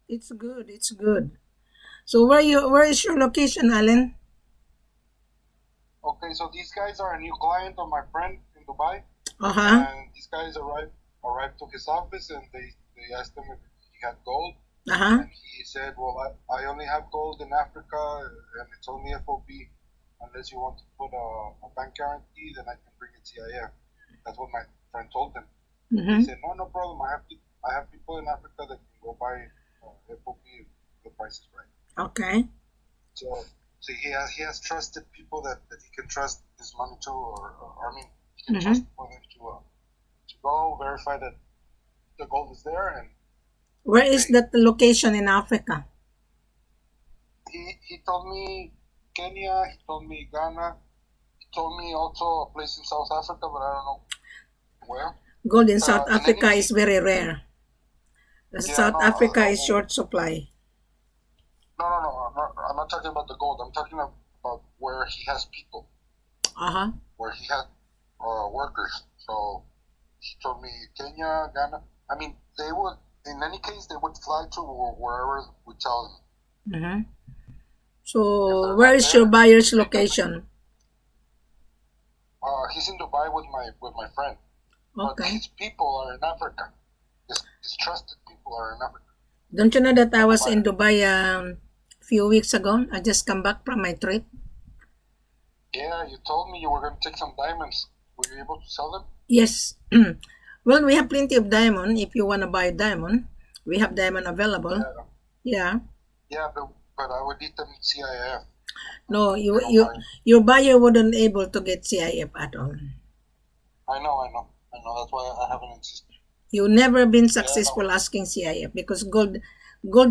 It's good. It's good. So where is your location, Alan? Okay, so these guys are a new client of my friend in Dubai, Uh-huh. and these guys arrived to his office, and they asked him if he had gold, Uh-huh. and he said, "Well, I only have gold in Africa, and it's only FOB. Unless you want to put a bank guarantee, then I can bring it CIF." That's what my friend told him. Mm-hmm. He said, "No problem. I have people in Africa that can go buy FOB if the price is right." Okay. So he has trusted people that he can trust his money to, or I mean, he can Mm-hmm. trust for them to go verify that the gold is there, and Where is pay. that location in Africa? He told me Kenya, he told me Ghana, he told me also a place in South Africa, but I don't know where. Gold in South In any Africa is case, very rare. yeah, South no, Africa is short supply. no. I'm not talking about the gold. I'm talking about where he has people, Uh-huh. where he had workers. So he told me Kenya, Ghana. I mean, they would, in any case, they would fly to wherever we tell them. Mm-hmm. If So they're where not is your there, buyer's location? he's in Dubai with my friend. But Okay. his people are in Africa. His trusted people are in Africa. Don't you know that I But the was in buyer, Dubai a few weeks ago? I just come back from my trip. yeah, you told me you were going to take some diamonds. Were you able to sell them? Yes. Well, we have plenty of diamond. If you want to buy diamond, we have diamond available. Yeah, Yeah. but I would need them CIF. No, They you don't you buy. your buyer wouldn't able to get CIF at all. I know. That's why I haven't insisted. You never been Yeah, no. successful asking CIF because gold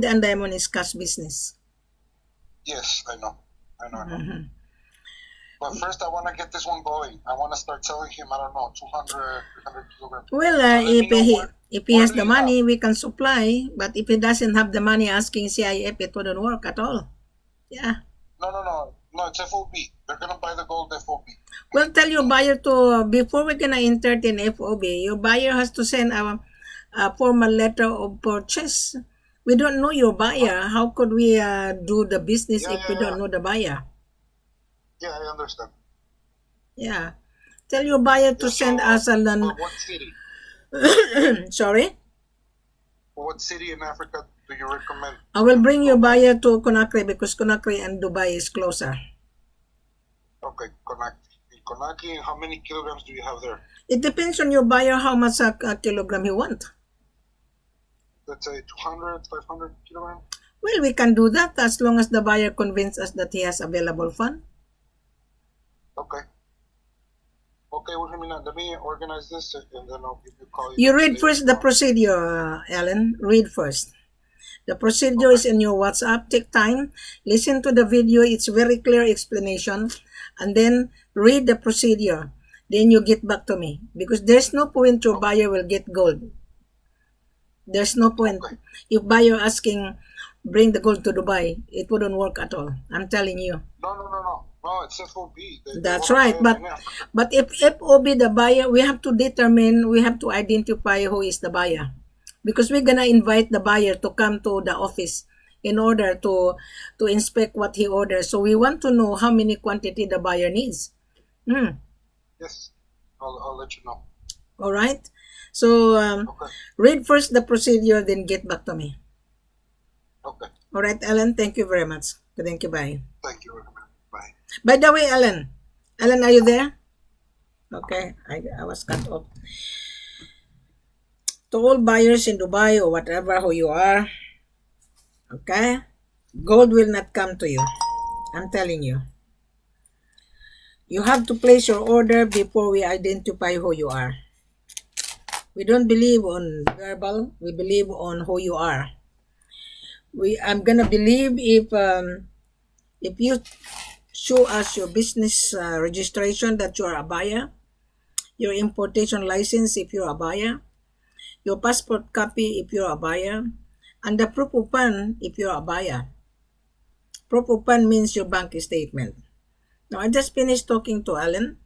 and diamond is cash business. Yes, I know. Mhm. But first, I want to get this one going. I want to start selling him, I don't know, 200, 300 kilograms. Well, So let me if know if he where has do the you have? money, we can supply. But if he doesn't have the money asking CIF, it wouldn't work at all. Yeah. No, it's FOB. They're going to buy the gold FOB. Well, tell your buyer to, before we're gonna entertain FOB, your buyer has to send a formal letter of purchase. We don't know your buyer. How could we do the business if we don't know the buyer? Yeah, I understand. Yeah. Tell your buyer to Yeah, send so, us a but what city? sorry. What city in Africa do you recommend? I will bring your buyer to Conakry because Conakry and Dubai is closer. Okay, Conakry. In Conakry, how many kilograms do you have there? It depends on your buyer how much a kilogram he want. Let's say 200, 500 kilograms? Well, we can do that as long as the buyer convinces us that he has available fund. Okay. Okay, Wilhelmina, let me organize this and then I'll give you a call. You read first the procedure, Ellen. Read first. The procedure is in your WhatsApp. Take time. Listen to the video. It's very clear explanation. And then read the procedure. Then you get back to me. Because there's no point your buyer will get gold. There's no point. Okay. If buyer asking, bring the gold to Dubai, it wouldn't work at all. I'm telling you. No. No, it's FOB. That's right. But if FOB the buyer, we have to determine, we have to identify who is the buyer. Because we're gonna invite the buyer to come to the office in order to inspect what he orders. So we want to know how many quantity the buyer needs. Yes, I'll let you know. All right. So Okay. read first the procedure, then get back to me. Okay. All right, Ellen. Thank you very much. Thank you. Bye. Thank you, Wilhelmina. Bye. By the way, Ellen, are you there? Okay, I was cut off. To all buyers in Dubai or whatever who you are, okay, gold will not come to you. I'm telling you. You have to place your order before we identify who you are. We don't believe on verbal. We believe on who you are. I'm gonna believe if you show us your business registration that you are a buyer, your importation license if you're a buyer, your passport copy if you're a buyer, and the proof of fund if you're a buyer. Proof of fund means your bank statement. Now, I just finished talking to Alan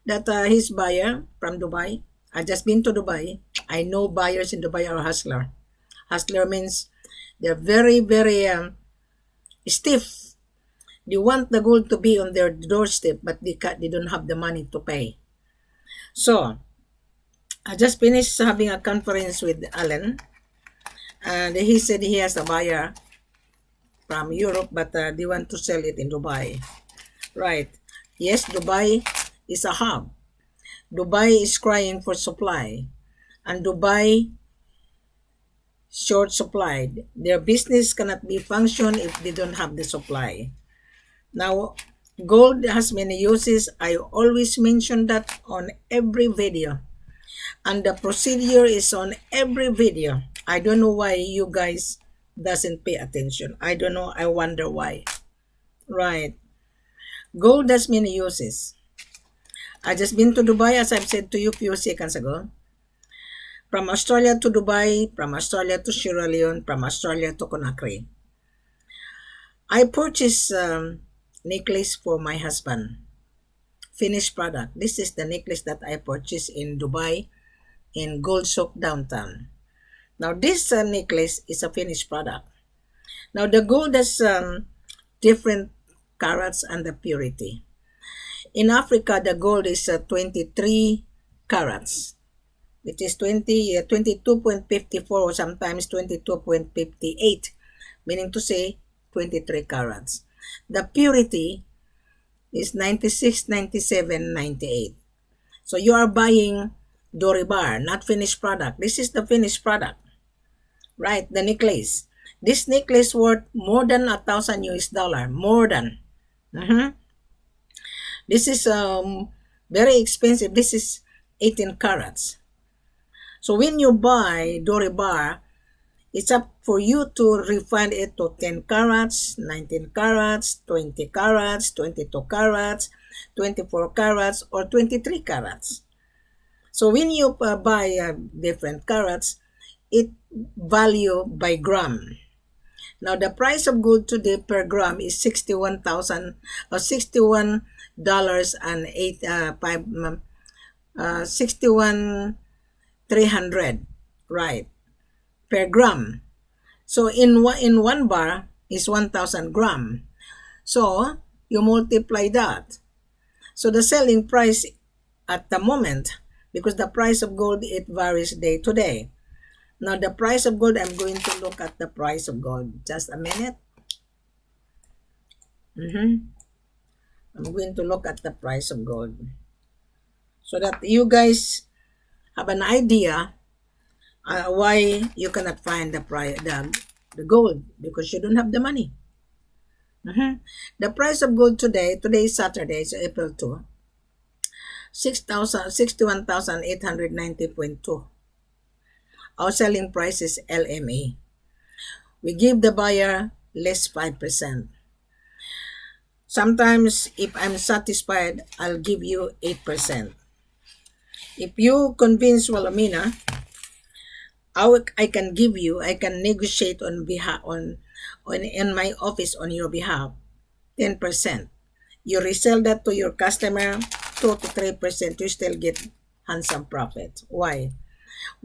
that his buyer from Dubai. I just been to Dubai. I know buyers in Dubai are hustler. Hustler means They're very, very stiff. They want the gold to be on their doorstep, but they don't have the money to pay. So, I just finished having a conference with Alan, and he said he has a buyer from Europe, but they want to sell it in Dubai. Right. Yes, Dubai is a hub. Dubai is crying for supply, and Dubai short supplied. Their business cannot be function if they don't have the supply. Now, gold has many uses. I always mention that on every video, and the procedure is on every video. I don't know why you guys doesn't pay attention. I don't know. I wonder why. Right. Gold has many uses. I just been to Dubai, as I've said to you a few seconds ago. From Australia to Dubai, from Australia to Sierra Leone, from Australia to Conakry. I purchased necklace for my husband. Finished product. This is the necklace that I purchased in Dubai, in Gold Souk downtown. Now this necklace is a finished product. Now the gold has different carats and the purity. In Africa, the gold is 23 carats. It is 22.54 or sometimes 22.58, meaning to say 23 carats. The purity is 96, 97, 98. So you are buying Dore bar, not finished product. This is the finished product. Right, the necklace. This necklace worth more than $1,000 US. More than. This is very expensive. This is 18 carats. So when you buy Dore bar, it's up for you to refine it to 10 carats, 19 carats, 20 carats, 22 carats, 24 carats, or 23 carats. So when you buy different carats, it value by gram. Now the price of gold today per gram is $61,000 or $61,300, right, per gram. So in one bar is 1,000 gram. So you multiply that. So the selling price at the moment, because the price of gold, it varies day to day. Now the price of gold, I'm going to look at the price of gold. Just a minute. I'm going to look at the price of gold so that you guys have an idea why you cannot find the gold, because you don't have the money. The price of gold today is Saturday, so April 2, 61,890.2. Our selling price is LME. We give the buyer less 5%. Sometimes if I'm satisfied, I'll give you 8%. If you convince Wilhelmina, I can negotiate on behalf in my office on your behalf 10%. You resell that to your customer 2 to 3%, you still get handsome profit. Why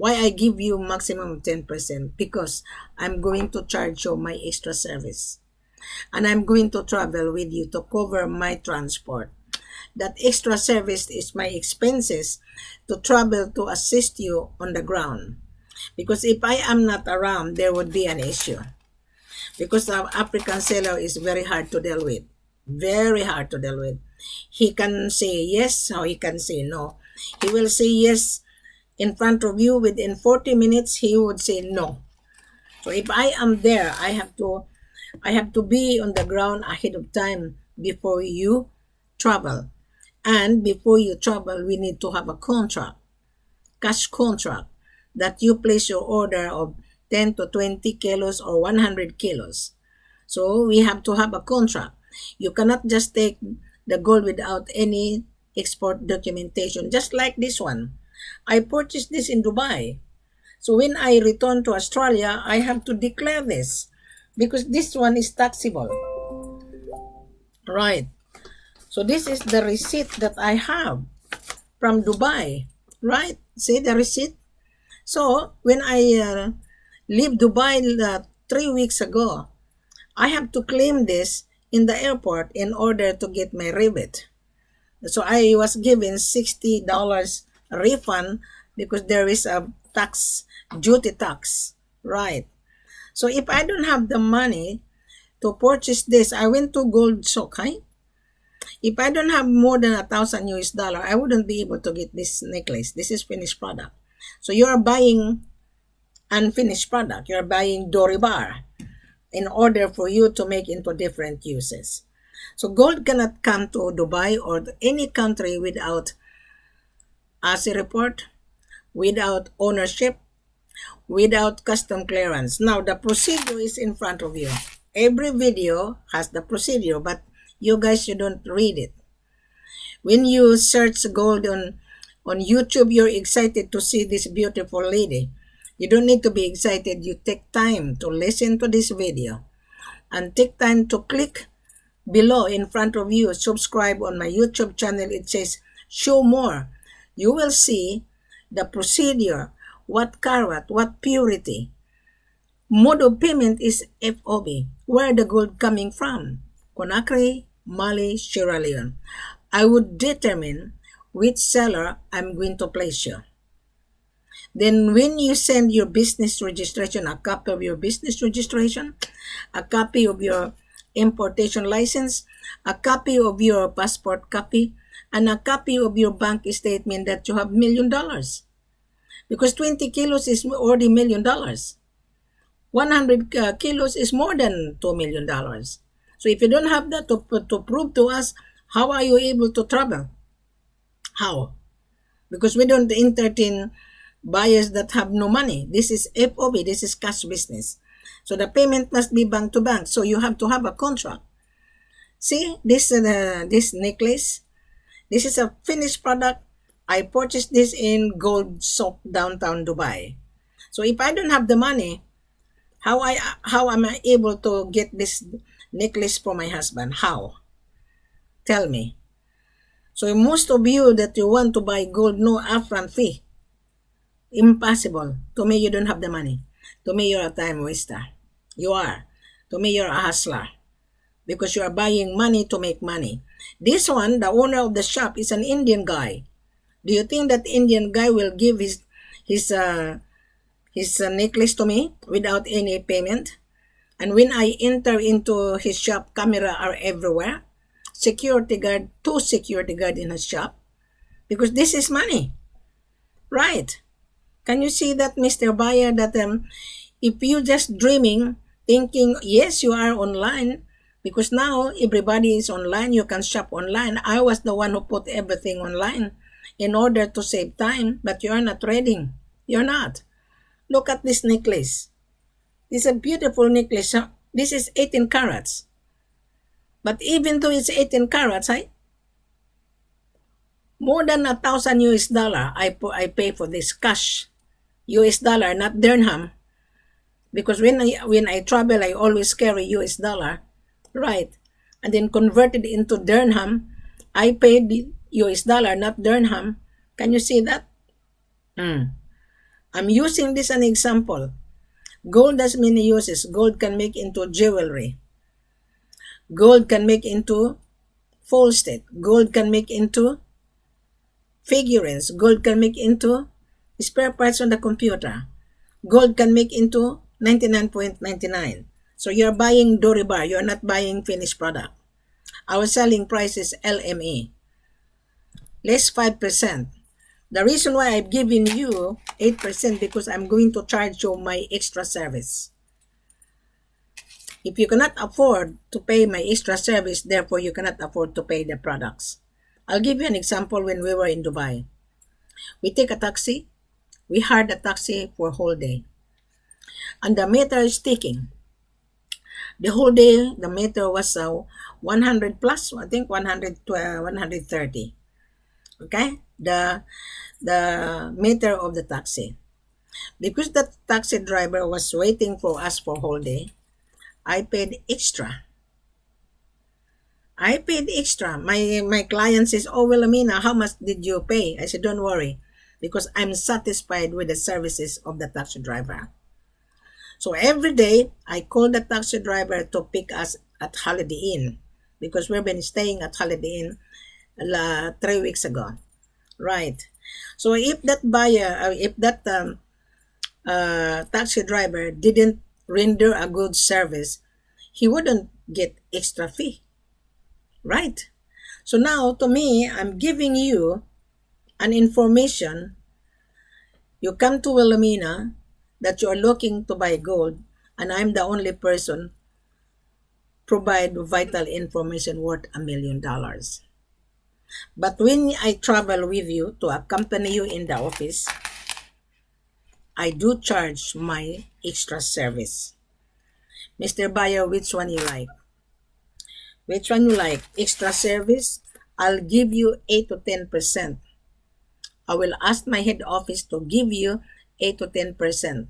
I give you maximum 10%? Because I'm going to charge you my extra service, and I'm going to travel with you to cover my transport. That extra service is my expenses to travel to assist you on the ground. Because if I am not around, there would be an issue. Because the African seller is very hard to deal with. Very hard to deal with. He can say yes or he can say no. He will say yes in front of you. Within 40 minutes, he would say no. So if I am there, I have to be on the ground ahead of time before you travel. And before you travel, we need to have a contract, cash contract, that you place your order of 10 to 20 kilos or 100 kilos. So we have to have a contract. You cannot just take the gold without any export documentation, just like this one. I purchased this in Dubai. So when I return to Australia, I have to declare this because this one is taxable. Right. So this is the receipt that I have from Dubai. Right? See the receipt? So when I leave Dubai 3 weeks ago. I have to claim this in the airport in order to get my rebate. So I was given $60 refund because there is a tax, duty tax, right? So if I don't have the money to purchase this, I went to Gold Sokai. If I don't have more than $1,000, I wouldn't be able to get this necklace. This is finished product. So you are buying unfinished product. You are buying Dore bar in order for you to make into different uses. So gold cannot come to Dubai or any country without ASI report, without ownership, without custom clearance. Now the procedure is in front of you. Every video has the procedure, but you guys, you don't read it. When you search gold on YouTube, you're excited to see this beautiful lady. You don't need to be excited. You take time to listen to this video and take time to click below in front of you. Subscribe on my YouTube channel. It says show more. You will see the procedure, what carat, what purity. Mode of payment is FOB. Where the gold coming from? Conakry, Mali, Sierra Leone. I would determine which seller I'm going to place you. Then when you send your business registration, a copy of your business registration, a copy of your importation license, a copy of your passport copy, and a copy of your bank statement that you have $1 million. Because 20 kilos is already $1 million. 100 kilos is more than $2 million. So if you don't have that to prove to us, how are you able to travel? How? Because we don't entertain buyers that have no money. This is FOB, this is cash business. So the payment must be bank to bank. So you have to have a contract. See, this necklace, this is a finished product. I purchased this in Gold Souk, downtown Dubai. So if I don't have the money, how am I able to get this necklace for my husband? How? Tell me. So most of you that you want to buy gold, no upfront fee. Impossible. To me, you don't have the money. To me, you're a time waster. You are. To me, you're a hustler. Because you are buying money to make money. This one, the owner of the shop, is an Indian guy. Do you think that Indian guy will give his necklace to me without any payment? And when I enter into his shop, camera are everywhere. Security guard, 2 security guard in his shop. Because this is money. Right. Can you see that, Mr. Buyer, that if you just dreaming, thinking, yes, you are online, because now everybody is online, you can shop online. I was the one who put everything online in order to save time, but you are not trading. You're not. Look at this necklace. It's a beautiful necklace. This is 18 carats. But even though it's 18 carats, more than $1,000 I pay for this cash. US dollar, not dirham. Because when I travel, I always carry US dollar. Right. And then converted into dirham, I paid the US dollar, not dirham. Can you see that? I'm using this as an example. Gold has many uses. Gold can make into jewelry. Gold can make into full state. Gold can make into figurines. Gold can make into spare parts on the computer. Gold can make into 99.99. So you're buying Dore bar. You're not buying finished product. Our selling price is LME. Less 5%. The reason why I've given you 8% because I'm going to charge you my extra service. If you cannot afford to pay my extra service, therefore you cannot afford to pay the products. I'll give you an example when we were in Dubai. We take a taxi. We hired a taxi for a whole day. And the meter is ticking. The whole day, the meter was 100 plus, I think 130. Okay? The meter of the taxi. Because the taxi driver was waiting for us for a whole day, I paid extra. My client says, oh, Wilhelmina, how much did you pay? I said, don't worry, because I'm satisfied with the services of the taxi driver. So every day, I call the taxi driver to pick us at Holiday Inn because we've been staying at Holiday Inn 3 weeks ago. Right. So if that if that taxi driver didn't render a good service, he wouldn't get extra fee. Right. So now to me, I'm giving you an information. You come to Wilhelmina that you are looking to buy gold, and I'm the only person provide vital information worth $1 million. But when I travel with you to accompany you in the office, I do charge my extra service. Mr. Buyer, which one you like? Which one you like? Extra service? I'll give you 8 to 10%. I will ask my head office to give you 8 to 10%.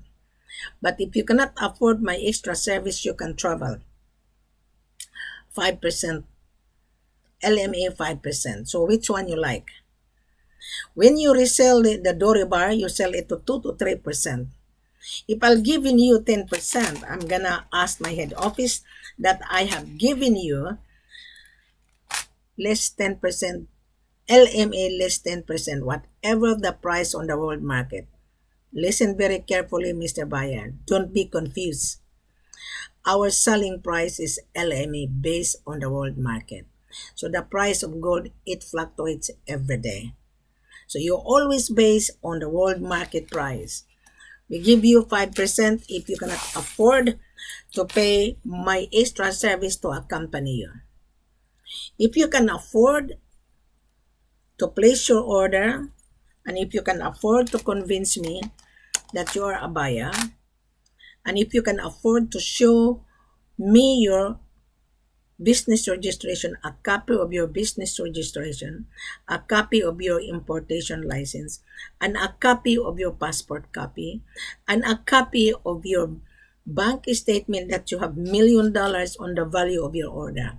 But if you cannot afford my extra service, you can travel. 5%. LME 5%. So which one you like? When you resell the Dore bar, you sell it to 2 to 3%. If I'll giving you 10%, I'm gonna ask my head office that I have given you less 10%, LMA less 10%, whatever the price on the world market. Listen very carefully, Mr. Buyer. Don't be confused. Our selling price is LME based on the world market. So the price of gold, it fluctuates every day. So you always base on the world market price. We give you 5% if you cannot afford to pay my extra service to accompany you. If you can afford to place your order, and if you can afford to convince me that you are a buyer, and if you can afford to show me your business registration, a copy of your business registration, a copy of your importation license, and a copy of your passport copy, and a copy of your bank statement that you have $1 million on the value of your order.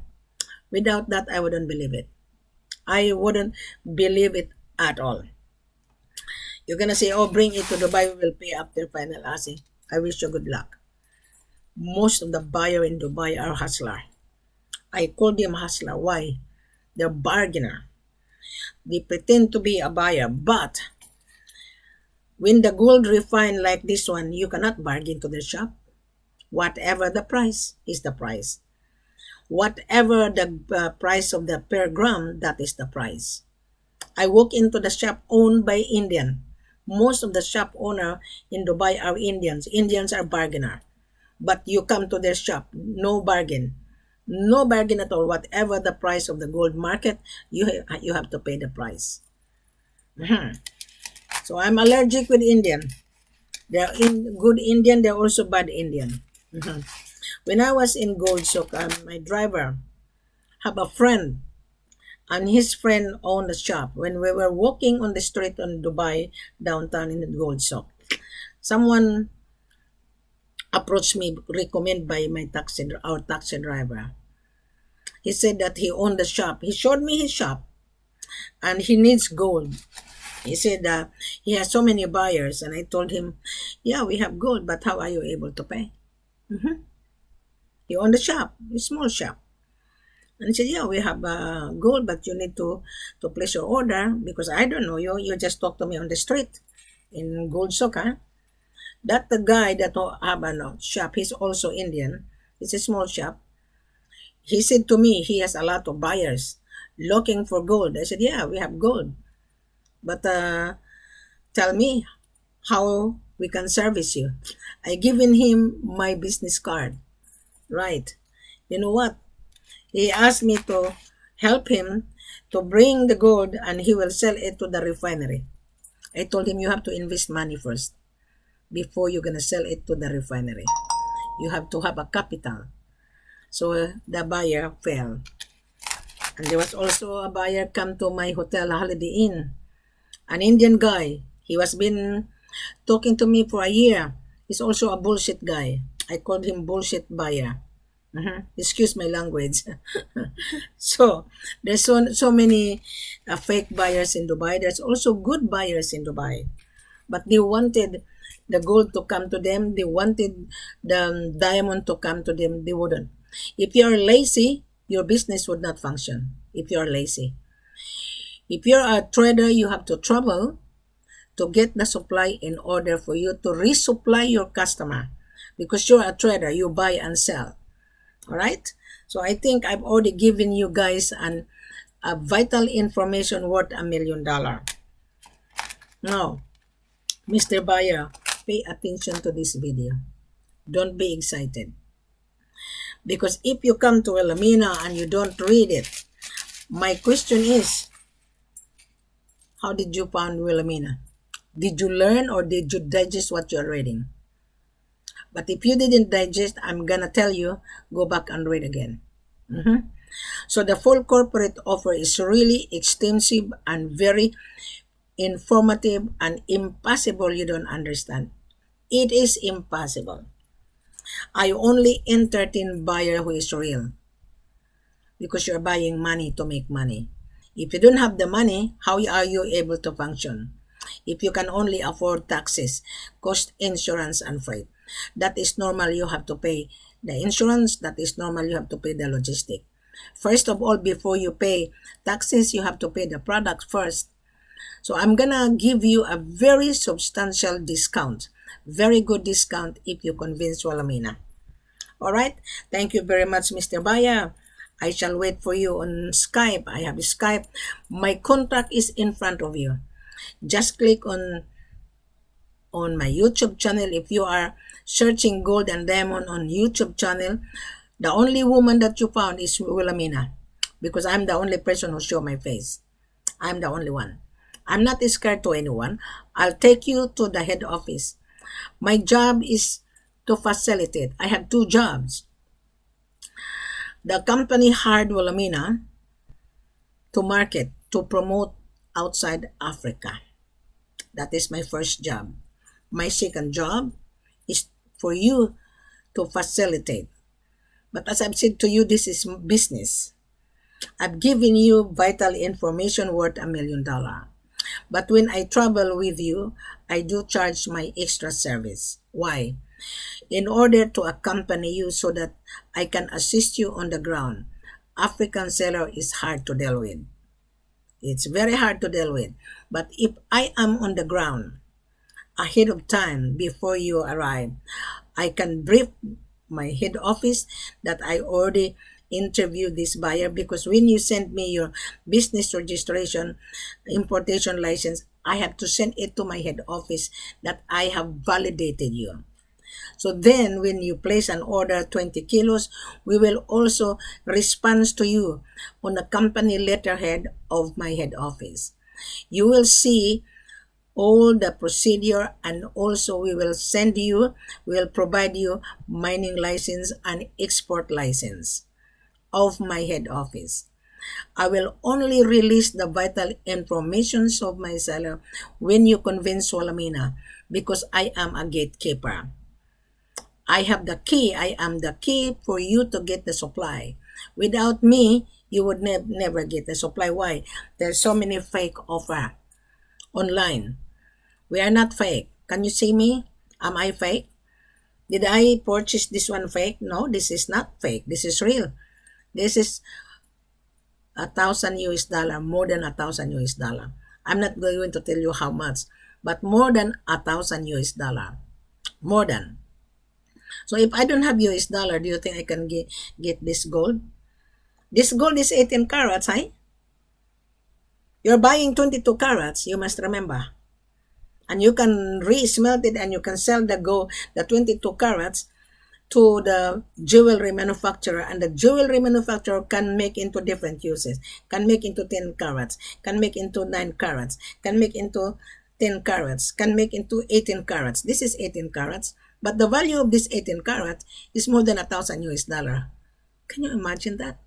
Without that, I wouldn't believe it. I wouldn't believe it at all. You're gonna say, oh, bring it to Dubai, we will pay after final asking. I wish you good luck. Most of the buyer in Dubai are hustler. I call them hustler. Why? They're bargainer. They pretend to be a buyer, but when the gold refined like this one, you cannot bargain to the shop. Whatever the price is the price. Whatever the price of the per gram, that is the price. I walk into the shop owned by Indian. Most of the shop owner in Dubai are Indians. Indians are bargainer. But you come to their shop, no bargain. No bargain at all. Whatever the price of the gold market, you have to pay the price. So I'm allergic with Indian. They're good Indian, they're also bad Indian. When I was in Gold Souk, my driver have a friend, and his friend owned a shop. When we were walking on the street in Dubai, downtown in the Gold Souk, someone approached me, recommended by our taxi driver. He said that he owned the shop. He showed me his shop, and he needs gold. He said he has so many buyers, and I told him, yeah, we have gold, but how are you able to pay? He owned the shop, a small shop. And he said, yeah, we have gold, but you need to place your order because I don't know you. You just talk to me on the street in Gold Souk. That the guy that have a shop, he's also Indian. It's a small shop. He said to me, he has a lot of buyers looking for gold. I said, yeah, we have gold. But tell me how we can service you. I given him my business card. Right. You know what? He asked me to help him to bring the gold and he will sell it to the refinery. I told him you have to invest money first before you're going to sell it to the refinery. You have to have a capital. So the buyer fell. And there was also a buyer come to my hotel, Holiday Inn. An Indian guy. He was been talking to me for a year. He's also a bullshit guy. I called him bullshit buyer. Excuse my language. So there's so many fake buyers in Dubai. There's also good buyers in Dubai, but they wanted the gold to come to them. They wanted the diamond to come to them. They wouldn't. If you're lazy, your business would not function. If you're lazy. If you're a trader, you have to travel to get the supply in order for you to resupply your customer, because you're a trader, you buy and sell. All right, so I think I've already given you guys a vital information worth $1 million. Now, Mr. Buyer, pay attention to this video. Don't be excited, because if you come to Wilhelmina and you don't read it, my question is, how did you find Wilhelmina? Did you learn or did you digest what you're reading? But if you didn't digest, I'm gonna tell you, go back and read again. So the full corporate offer is really extensive and very informative and impossible. You don't understand. It is impossible. I only entertain buyer who is real, because you're buying money to make money. If you don't have the money, how are you able to function? If you can only afford taxes, cost, insurance, and freight, that is normal. You have to pay the insurance. That is normal. You have to pay the logistic. First of all, before you pay taxes, you have to pay the product first. So I'm gonna give you a very substantial discount, very good discount if you convince Wilhelmina. All right. Thank you very much, Mr. Baya. I shall wait for you on Skype. I have Skype. My contract is in front of you. Just click on my YouTube channel. If you are searching gold and diamond on YouTube channel, the only woman that you found is Wilhelmina, because I'm the only person who show my face. I'm the only one. I'm not scared to anyone. I'll take you to the head office. My job is to facilitate. I have 2 jobs. The company hired Wilhelmina to market, to promote outside Africa. That is my first job. My second job is for you to facilitate. But as I've said to you, this is business. I've given you vital information worth $1 million. But when I travel with you, I do charge my extra service. Why? In order to accompany you so that I can assist you on the ground. African seller is hard to deal with. It's very hard to deal with. But if I am on the ground ahead of time before you arrive, I can brief my head office that I already interviewed this buyer, because when you send me your business registration, importation license, I have to send it to my head office that I have validated you. So then when you place an order 20 kilos, we will also respond to you on the company letterhead of my head office. You will see all the procedure, and also we will provide you mining license and export license of my head office. I will only release the vital information of my seller when you convince Wilhelmina, because I am a gatekeeper. I have the key. I am the key for you to get the supply. Without me, you would never get the supply. Why? There's so many fake offer online. We are not fake. Can you see me? Am I fake? Did I purchase this one fake? No, this is not fake. This is real. This is $1,000 US, more than $1,000 US. I'm not going to tell you how much, but more than $1,000 US. More than. So if I don't have US dollar, do you think I can get this gold? This gold is 18 carats, right? You're buying 22 carats, you must remember. And you can re-smelt it and you can sell the gold, the 22 carats, to the jewelry manufacturer, and the jewelry manufacturer can make into different uses. Can make into 10 carats, can make into 9 carats, can make into 10 carats, can make into 18 carats. This is 18 carats, but the value of this 18 carats is more than $1,000 US. Can you imagine that?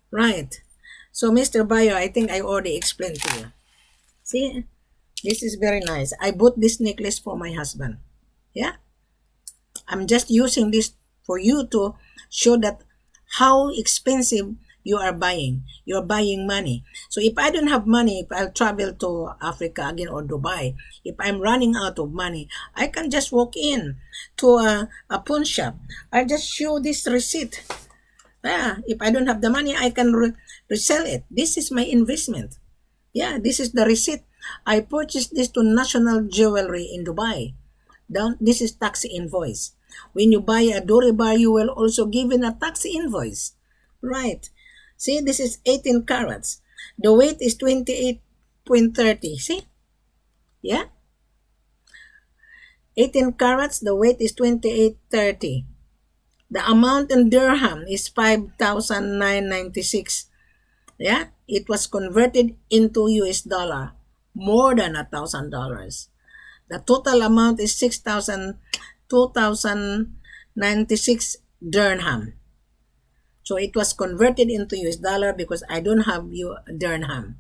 Right. So Mr. Buyer, I think I already explained to you. See, this is very nice. I bought this necklace for my husband. Yeah. I'm just using this for you to show that how expensive you are buying. You're buying money. So if I don't have money, if I'll travel to Africa again or Dubai, if I'm running out of money, I can just walk in to a pawn shop. I just show this receipt. Yeah, if I don't have the money, I can resell it. This is my investment. Yeah, this is the receipt. I purchased this to National Jewelry in Dubai. This is tax invoice. When you buy a Dore bar, you will also given a tax invoice. Right. See, this is 18 carats. The weight is 28.30. See? Yeah? 18 carats, the weight is 28.30. The amount in dirham is 5,996. Yeah? It was converted into US dollar. More than $1,000. The total amount is 2,096 dirham. So it was converted into US dollar because I don't have dirham.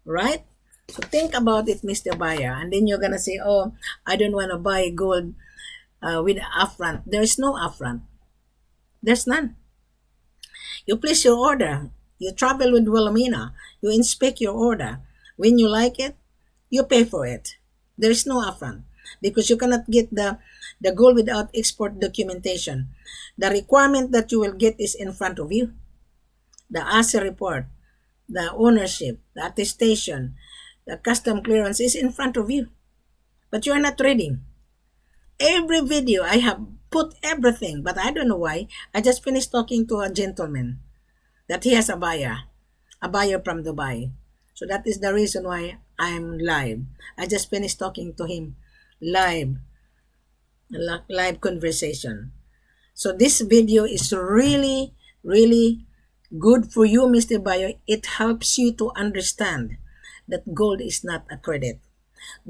Right? So think about it, Mr. Buyer. And then you're going to say, oh, I don't want to buy gold with upfront. There is no upfront. There's none. You place your order. You travel with Wilhelmina. You inspect your order. When you like it, you pay for it. There is no upfront because you cannot get the gold without export documentation. The requirement that you will get is in front of you. The asset report, the ownership, the attestation, the custom clearance is in front of you. But you are not reading. Every video I have put everything, but I don't know why. I just finished talking to a gentleman that he has a buyer from Dubai. So that is the reason why I'm live. I just finished talking to him live conversation. So this video is really, really good for you, Mr. Buyer. It helps you to understand that gold is not a credit.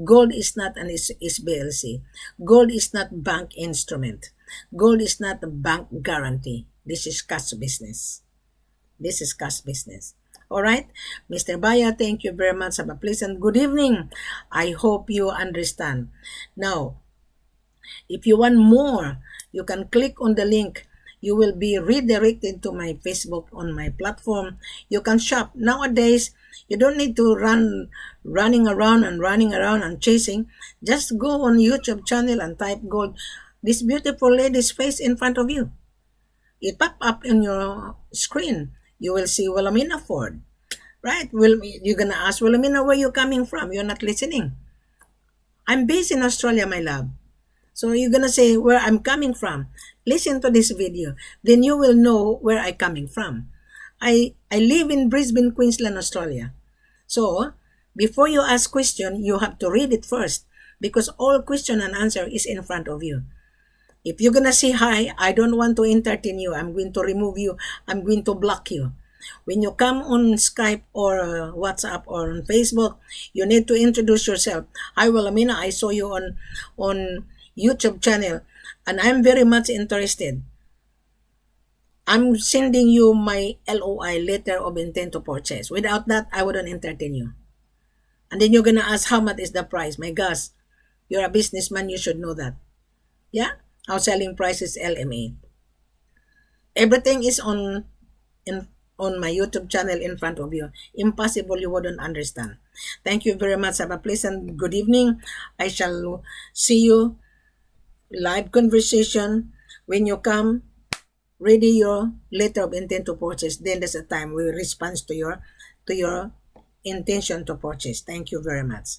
Gold is not an SBLC. Gold is not bank instrument. Gold is not a bank guarantee. This is cash business. This is cash business. All right, Mr. Buyer, thank you very much. Have a pleasant good evening. I hope you understand. Now, if you want more, you can click on the link. You will be redirected to my Facebook on my platform. You can shop. Nowadays, you don't need to running around and chasing. Just go on YouTube channel and type gold. This beautiful lady's face in front of you. It pop up in your screen. You will see Wilhelmina Ford. Right? You're going to ask, Wilhelmina, where you coming from? You're not listening. I'm based in Australia, my love. So you're going to say where I'm coming from. Listen to this video. Then you will know where I'm coming from. I live in Brisbane, Queensland, Australia. So before you ask question, you have to read it first because all question and answer is in front of you. If you're going to say hi, I don't want to entertain you. I'm going to remove you. I'm going to block you. When you come on Skype or WhatsApp or on Facebook, you need to introduce yourself. Hi, Wilhelmina. I saw you on YouTube channel and I'm very much interested. I'm sending you my LOI, letter of intent to purchase. Without that, I wouldn't entertain you. And then you're going to ask how much is the price. My gosh, you're a businessman. You should know that. Yeah? Our selling price is LME. Everything is on my YouTube channel in front of you. Impossible you wouldn't understand. Thank you very much. Have a pleasant good evening. I shall see you live conversation when you come. Ready your letter of intent to purchase. Then there's a time we respond to your intention to purchase. Thank you very much.